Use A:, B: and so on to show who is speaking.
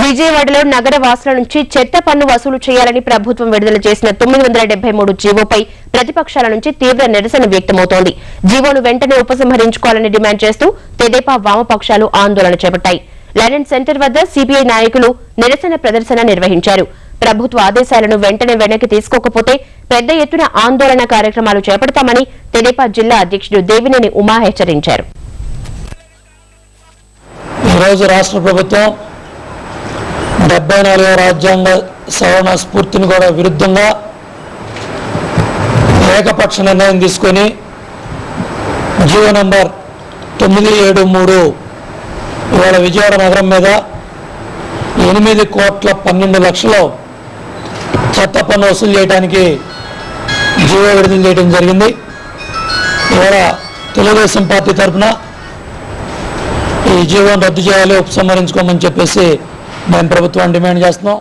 A: విజయవాడలో నగర వాసుల నుంచి చెత్త పన్ను వసూలు చేయాలని ప్రభుత్వం విడుదల చేసిన 973 జీవోపై ప్రతిపక్షాల నుంచి తీవ్ర నిరసన వ్యక్తమవుతోంది. జీవోను వెంటనే ఉపసంహరించుకోవాలని డిమాండ్ చేస్తూ తెదేపా వామపక్షాలు ఆందోళన చేపట్టాయి. లెనిన్ సెంటర్ వద్ద సిపిఐ నాయకులు నిరసన ప్రదర్శన నిర్వహించారు. ప్రభుత్వ ఆదేశాలను వెంటనే వెనక్కి తీసుకోకపోతే పెద్ద ఎత్తున ఆందోళన కార్యక్రమాలు చేపడతామని తెదేపా జిల్లా అధ్యక్షుడు దేవినేని ఉమా హెచ్చరించారు.
B: రాష్ట్ర ప్రభుత్వం 74వ రాజ్యాంగ సవరణ స్ఫూర్తిని కూడా విరుద్ధంగా ఏకపక్ష నిర్ణయం తీసుకొని జీవో నంబర్ 973 ఇవాళ విజయవాడ నగరం మీద 8,12,00,000 చెత్త పన్ను వసూలు చేయడానికి జీవో విడుదల చేయడం జరిగింది. ఇవాళ తెలుగుదేశం పార్టీ తరఫున ఈ జీవోను రద్దు చేయాలి, ఉపసంహరించుకోమని చెప్పేసి మేము ప్రభుత్వాన్ని డిమాండ్ చేస్తున్నాం.